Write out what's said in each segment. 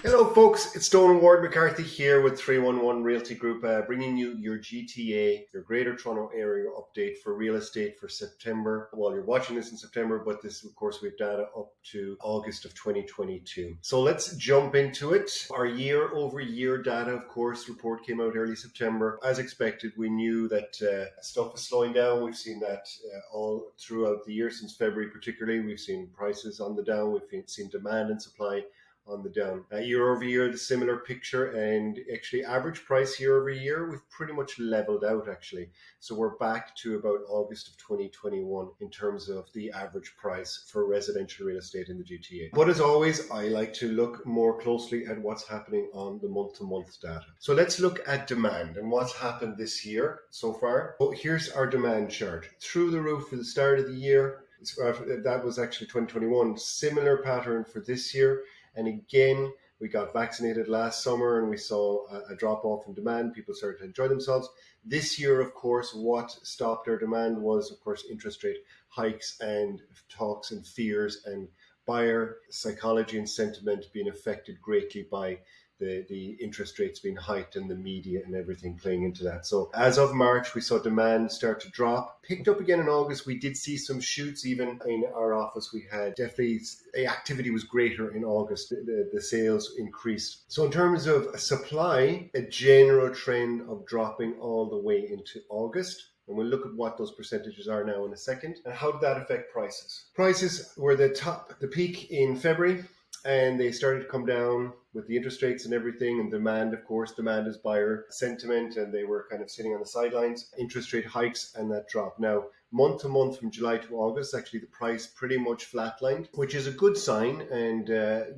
Hello folks, it's Donal Ward McCarthy here with 311 Realty Group, bringing you your GTA, your Greater Toronto Area update for real estate for September. Well, you're watching this in September, but this, of course, we have data up to August of 2022. So let's jump into it. Our year-over-year data, of course, report came out early September. As expected, we knew that stuff is slowing down. We've seen that all throughout the year, since February particularly. We've seen prices on the down. We've seen demand and supply on the down. Year over year, the similar picture, and actually average price year over year, we've pretty much leveled out actually. So we're back to about August of 2021 in terms of the average price for residential real estate in the GTA. But as always, I like to look more closely at what's happening on the month-to-month data. So let's look at demand and what's happened this year so far. So here's our demand chart. Through the roof for the start of the year. That was actually 2021. Similar pattern for this year. And again, we got vaccinated last summer and we saw a drop off in demand. People started to enjoy themselves. This year, of course, what stopped our demand was, of course, interest rate hikes and talks and fears and buyer psychology and sentiment being affected greatly by the interest rates being hiked and the media and everything playing into that. So as of March, we saw demand start to drop. Picked up again in August. We did see some shoots even in our office. We had definitely activity was greater in August. The sales increased. So in terms of supply, a general trend of dropping all the way into August. And we'll look at what those percentages are now in a second. And how did that affect prices? Prices were the peak in February, and they started to come down with the interest rates and everything, and demand, of course. Demand is buyer sentiment, and they were kind of sitting on the sidelines. Interest rate hikes, and that dropped. Now, month to month from July to August, actually the price pretty much flatlined, which is a good sign. And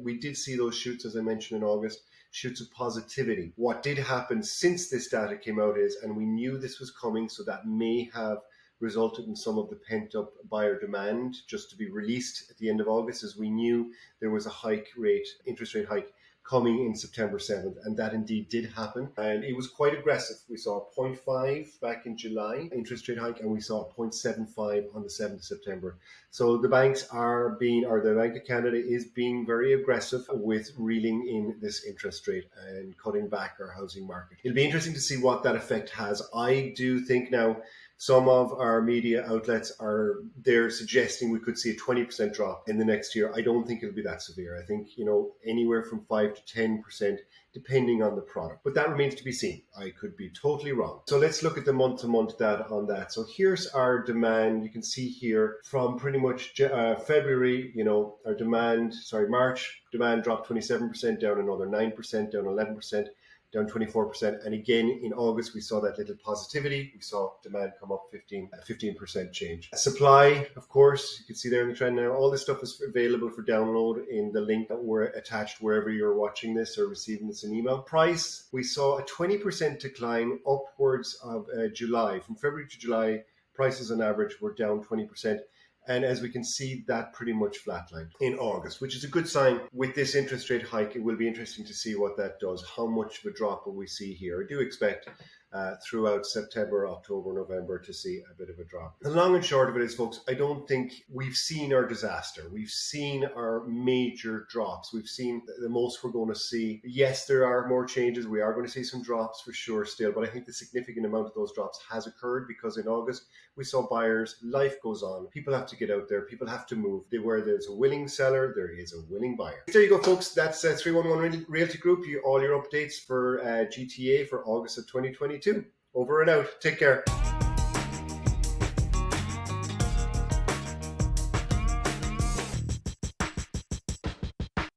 we did see those shoots, as I mentioned, in August, shoots of positivity. What did happen since this data came out is, and we knew this was coming, so that may have resulted in some of the pent-up buyer demand just to be released at the end of August, as we knew there was a interest rate hike coming in September 7th, and that indeed did happen. And it was quite aggressive. We saw a 0.5 back in July interest rate hike, and we saw a 0.75 on the 7th of September. So the banks the Bank of Canada is being very aggressive with reeling in this interest rate and cutting back our housing market. It'll be interesting to see what that effect has. I do think now some of our media outlets they're suggesting we could see a 20% drop in the next year. I don't think it'll be that severe. I think, anywhere from 5 to 10%, depending on the product. But that remains to be seen. I could be totally wrong. So let's look at the month-to-month data on that. So here's our demand. You can see here from pretty much February, March, demand dropped 27%, down another 9%, down 11%. Down 24%. And again, in August, we saw that little positivity. We saw demand come up 15% change. Supply, of course, you can see there in the trend now, all this stuff is available for download in the link that were attached wherever you're watching this or receiving this in email. Price, we saw a 20% decline upwards of July. From February to July, prices on average were down 20%. And as we can see, that pretty much flatlined in August, which is a good sign. With this interest rate hike, it will be interesting to see what that does. How much of a drop will we see here? I do expect throughout September, October, November to see a bit of a drop. The long and short of it is, folks, I don't think we've seen our disaster. We've seen our major drops. We've seen the most we're going to see. Yes, there are more changes. We are going to see some drops for sure still, but I think the significant amount of those drops has occurred because in August, we saw buyers, life goes on. People have to get out there. People have to move. Where there's a willing seller, there is a willing buyer. There you go, folks. That's 311 Realty Group. All your updates for GTA for August of 2022. Over and out. Take care.